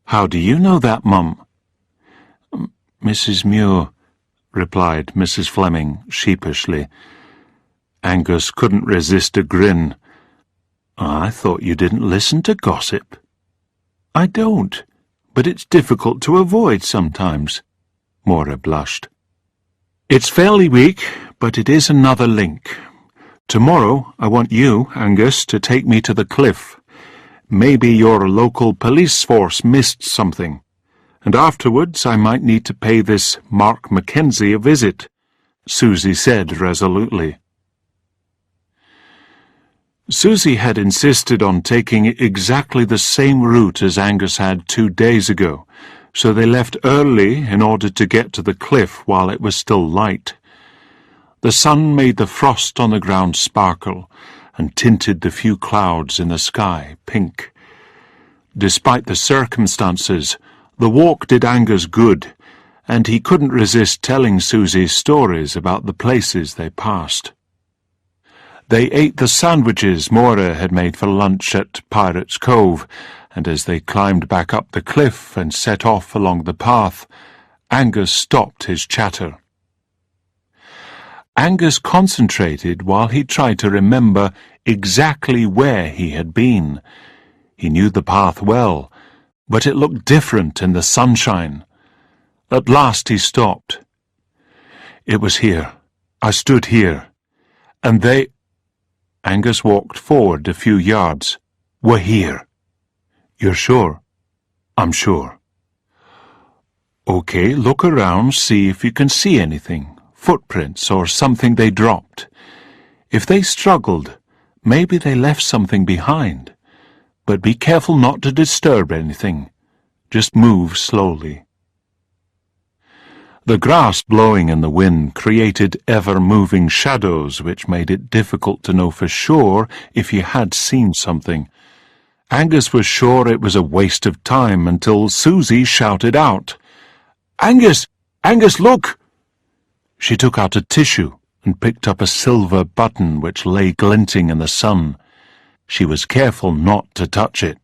"How do you know that, Mum?" "Mrs. Muir," replied Mrs. Fleming sheepishly. Angus couldn't resist a grin. "I thought you didn't listen to gossip." "I don't, but it's difficult to avoid sometimes." Moira blushed. "It's fairly weak, but it is another link. Tomorrow I want you, Angus, to take me to the cliff. Maybe your local police force missed something, and afterwards I might need to pay this Mark Mackenzie a visit," Susie said resolutely. Susie had insisted on taking exactly the same route as Angus had 2 days ago, so they left early in order to get to the cliff while it was still light. The sun made the frost on the ground sparkle and tinted the few clouds in the sky pink. Despite the circumstances, the walk did Angus good, and he couldn't resist telling Susie stories about the places they passed. They ate the sandwiches Moira had made for lunch at Pirates Cove, and as they climbed back up the cliff and set off along the path, Angus stopped his chatter. Angus concentrated while he tried to remember exactly where he had been. He knew the path well, but it looked different in the sunshine. At last he stopped. "It was here. I stood here. And they—" Angus walked forward a few yards. "Were here." "You're sure?" "I'm sure." "Okay, look around, see if you can see anything. Footprints or something they dropped. If they struggled, maybe they left something behind. But be careful not to disturb anything. Just move slowly." The grass blowing in the wind created ever-moving shadows which made it difficult to know for sure if he had seen something. Angus was sure it was a waste of time until Susie shouted out, "Angus! Angus, look!" She took out a tissue and picked up a silver button which lay glinting in the sun. She was careful not to touch it.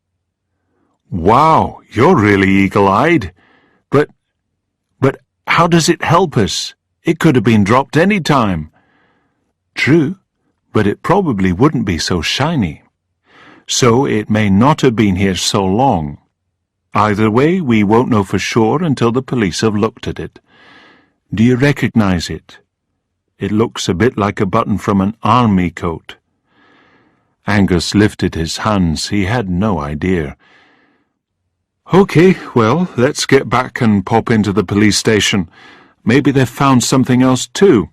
"Wow, you're really eagle-eyed. But how does it help us? It could have been dropped any time." "True, but it probably wouldn't be so shiny. So it may not have been here so long. Either way, we won't know for sure until the police have looked at it. Do you recognize it? It looks a bit like a button from an army coat." Angus lifted his hands. He had no idea. "Okay, well, let's get back and pop into the police station. Maybe they've found something else too.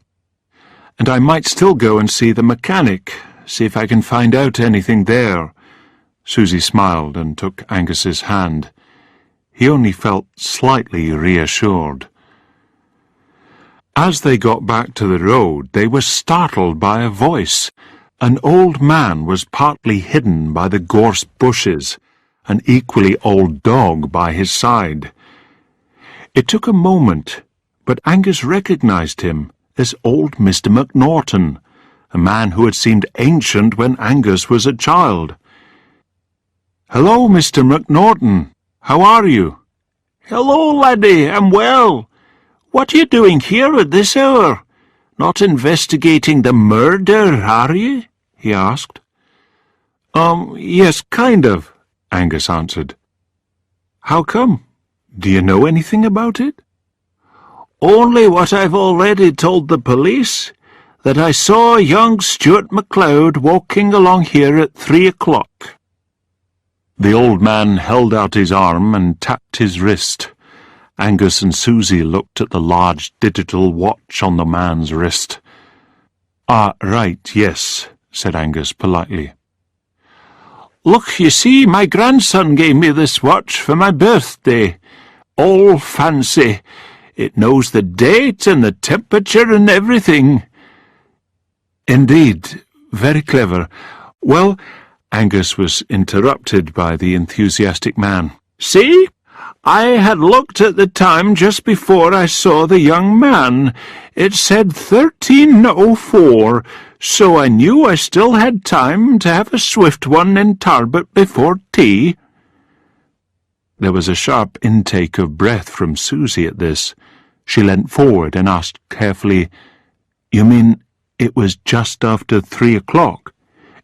And I might still go and see the mechanic, see if I can find out anything there." Susie smiled and took Angus's hand. He only felt slightly reassured. As they got back to the road, they were startled by a voice. An old man was partly hidden by the gorse bushes, an equally old dog by his side. It took a moment, but Angus recognized him as old Mr. McNaughton, a man who had seemed ancient when Angus was a child. "Hello, Mr. McNaughton. How are you?" "Hello, laddie, I'm well. What are you doing here at this hour? Not investigating the murder, are you?" he asked. Yes, kind of," Angus answered. "How come? "Do you know anything about it?" "Only what I've already told the police, that I saw young Stuart MacLeod walking along here at 3 o'clock. The old man held out his arm and tapped his wrist. Angus and Susie looked at the large digital watch on the man's wrist. "Ah, right, yes," said Angus politely. "Look, you see, my grandson gave me this watch for my birthday. All fancy. It knows the date and the temperature and everything." "Indeed, very clever. Well—" Angus was interrupted by the enthusiastic man. "See? I had looked at the time just before I saw the young man. It said 13:04, so I knew I still had time to have a swift one in Tarbert before tea." There was a sharp intake of breath from Susie at this. She leant forward and asked carefully, "You mean it was just after 3 o'clock?"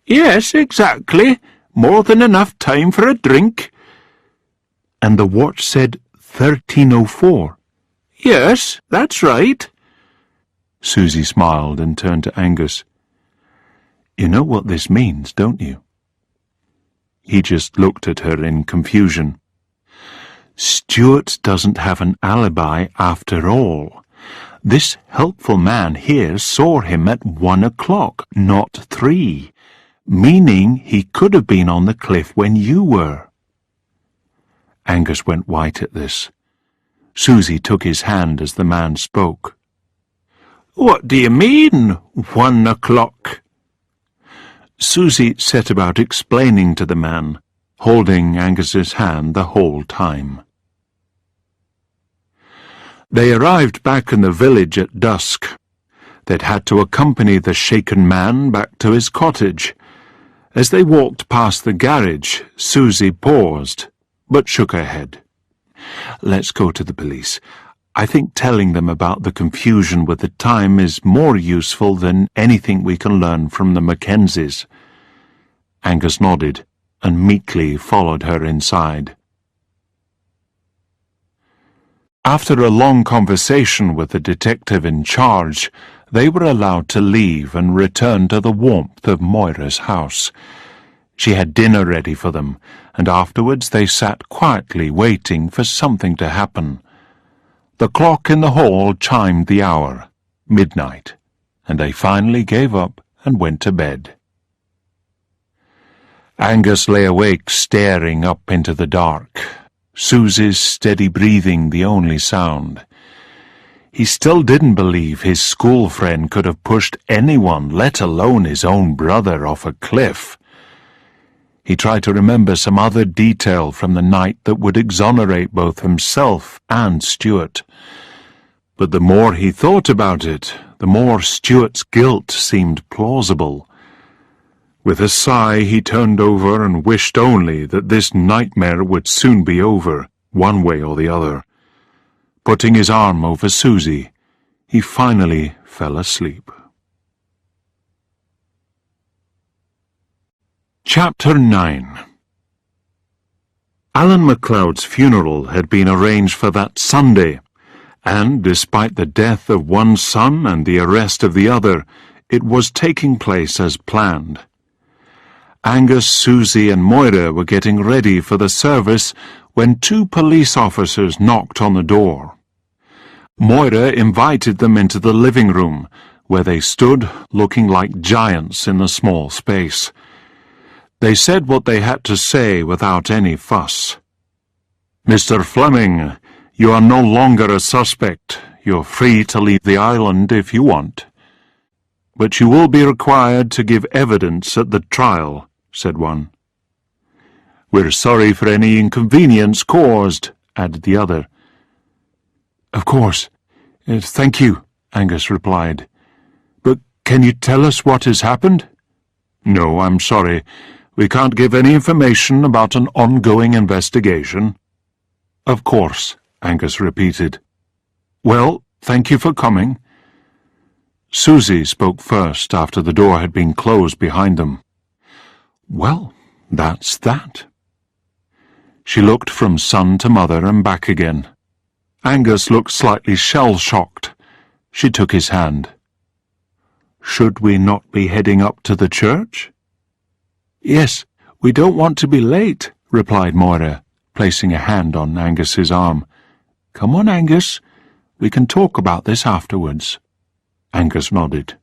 "Yes, exactly. More than enough time for a drink." "And the watch said 13:04. "Yes, that's right." Susie smiled and turned to Angus. "You know what this means, don't you?" He just looked at her in confusion. "Stuart doesn't have an alibi after all. This helpful man here saw him at 1 o'clock, not 3, meaning he could have been on the cliff when you were." Angus went white at this. Susie took his hand as the man spoke. "What do you mean, 1 o'clock?" Susie set about explaining to the man, holding Angus's hand the whole time. They arrived back in the village at dusk. They'd had to accompany the shaken man back to his cottage. As they walked past the garage, Susie paused, but shook her head. "Let's go to the police. I think telling them about the confusion with the time is more useful than anything we can learn from the Mackenzies." Angus nodded and meekly followed her inside. After a long conversation with the detective in charge, they were allowed to leave and return to the warmth of Moira's house. She had dinner ready for them, and afterwards they sat quietly waiting for something to happen. The clock in the hall chimed the hour, midnight, and they finally gave up and went to bed. Angus lay awake, staring up into the dark, Susie's steady breathing the only sound. He still didn't believe his school friend could have pushed anyone, let alone his own brother, off a cliff. He tried to remember some other detail from the night that would exonerate both himself and Stuart. But the more he thought about it, the more Stuart's guilt seemed plausible. With a sigh, he turned over and wished only that this nightmare would soon be over, one way or the other. Putting his arm over Susie, he finally fell asleep. Chapter 9. Alan MacLeod's funeral had been arranged for that Sunday, and despite the death of one son and the arrest of the other, it was taking place as planned. Angus, Susie and Moira were getting ready for the service when 2 police officers knocked on the door. Moira invited them into the living room, where they stood looking like giants in the small space. They said what they had to say without any fuss. "Mr. Fleming, you are no longer a suspect. You're free to leave the island if you want. But you will be required to give evidence at the trial," said one. "We're sorry for any inconvenience caused," added the other. "Of course. Thank you," Angus replied. "But can you tell us what has happened?" "No, I'm sorry. We can't give any information about an ongoing investigation." "Of course," Angus repeated. "Well, thank you for coming." Susie spoke first after the door had been closed behind them. "Well, that's that." She looked from son to mother and back again. Angus looked slightly shell-shocked. She took his hand. "Should we not be heading up to the church?" "Yes, we don't want to be late," replied Moira, placing a hand on Angus's arm. "Come on, Angus. We can talk about this afterwards." Angus nodded.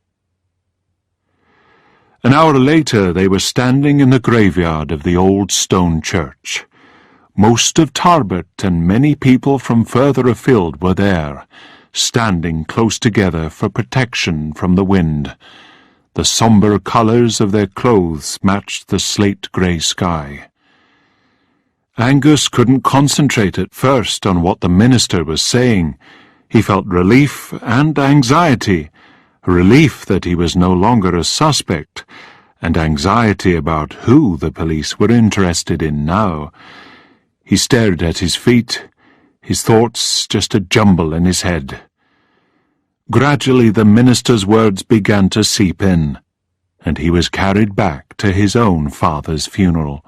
An hour later they were standing in the graveyard of the old stone church. Most of Tarbert and many people from further afield were there, standing close together for protection from the wind. The sombre colours of their clothes matched the slate-grey sky. Angus couldn't concentrate at first on what the minister was saying. He felt relief and anxiety. Relief that he was no longer a suspect, and anxiety about who the police were interested in now. He stared at his feet, his thoughts just a jumble in his head. Gradually the minister's words began to seep in, and he was carried back to his own father's funeral.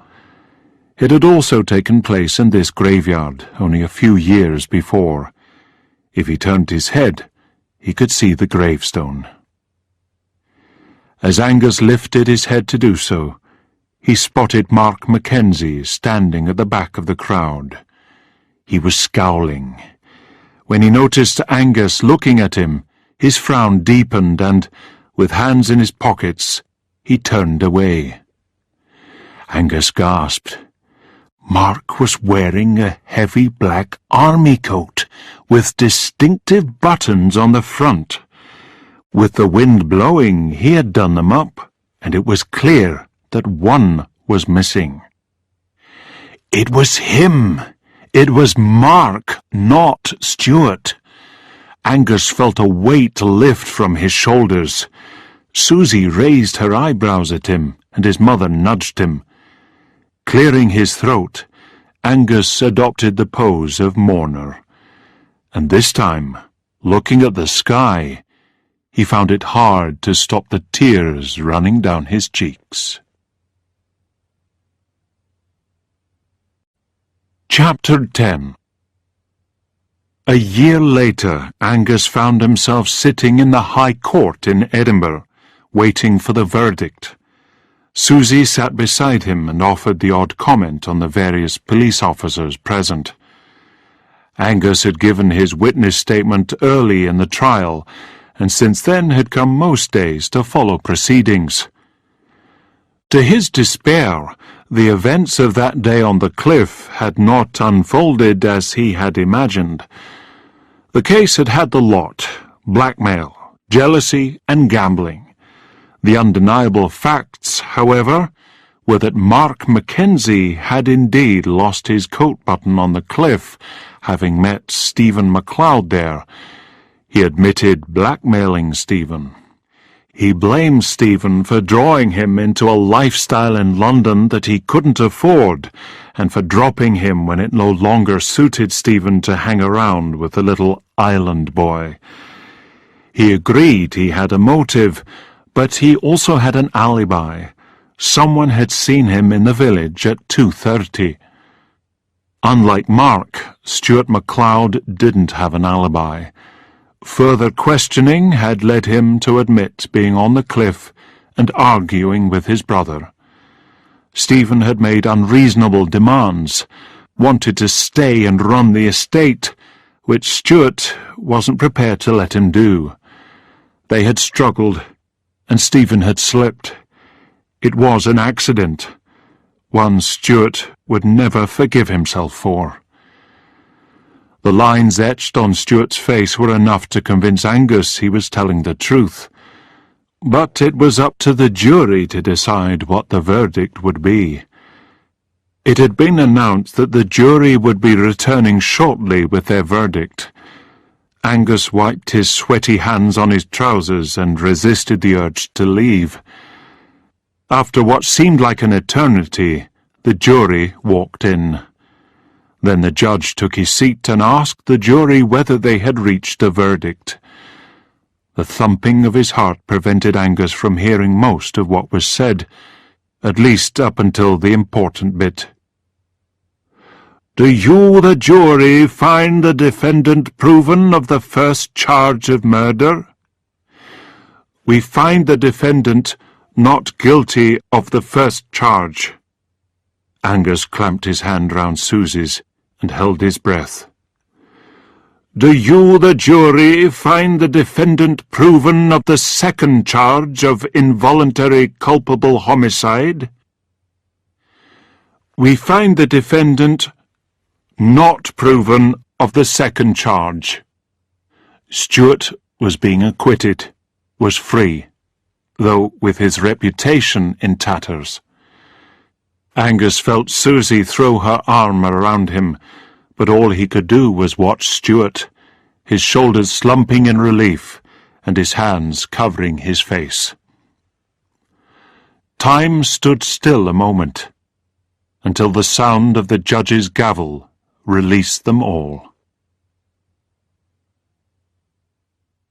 It had also taken place in this graveyard only a few years before. If he turned his head, he could see the gravestone. As Angus lifted his head to do so, he spotted Mark Mackenzie standing at the back of the crowd. He was scowling. When he noticed Angus looking at him, his frown deepened and, with hands in his pockets, he turned away. Angus gasped. Mark was wearing a heavy black army coat with distinctive buttons on the front. With the wind blowing, he had done them up, and it was clear that one was missing. It was him! It was Mark, not Stuart. Angus felt a weight lift from his shoulders. Susie raised her eyebrows at him, and his mother nudged him. Clearing his throat, Angus adopted the pose of mourner. And this time, looking at the sky, he found it hard to stop the tears running down his cheeks. Chapter 10. A year later, Angus found himself sitting in the High Court in Edinburgh, waiting for the verdict. Susie sat beside him and offered the odd comment on the various police officers present. Angus had given his witness statement early in the trial, and since then had come most days to follow proceedings. To his despair, the events of that day on the cliff had not unfolded as he had imagined. The case had had the lot: blackmail, jealousy, and gambling. The undeniable facts, however, were that Mark Mackenzie had indeed lost his coat button on the cliff, having met Stephen MacLeod there. He admitted blackmailing Stephen. He blamed Stephen for drawing him into a lifestyle in London that he couldn't afford, and for dropping him when it no longer suited Stephen to hang around with the little island boy. He agreed he had a motive, but he also had an alibi. Someone had seen him in the village at 2:30. Unlike Mark, Stuart MacLeod didn't have an alibi. Further questioning had led him to admit being on the cliff and arguing with his brother. Stephen had made unreasonable demands, wanted to stay and run the estate, which Stuart wasn't prepared to let him do. They had struggled, and Stephen had slipped. It was an accident, one Stuart would never forgive himself for. The lines etched on Stuart's face were enough to convince Angus he was telling the truth. But it was up to the jury to decide what the verdict would be. It had been announced that the jury would be returning shortly with their verdict. Angus wiped his sweaty hands on his trousers and resisted the urge to leave. After what seemed like an eternity, the jury walked in. Then the judge took his seat and asked the jury whether they had reached a verdict. The thumping of his heart prevented Angus from hearing most of what was said, at least up until the important bit. "Do you, the jury, find the defendant proven of the first charge of murder?" "We find the defendant not guilty of the first charge." Angus clamped his hand round Susie's and held his breath. "Do you, the jury, find the defendant proven of the second charge of involuntary culpable homicide?" "We find the defendant not proven of the second charge." Stuart was being acquitted, was free, though with his reputation in tatters. Angus felt Susie throw her arm around him, but all he could do was watch Stuart, his shoulders slumping in relief and his hands covering his face. Time stood still a moment, until the sound of the judge's gavel released them all.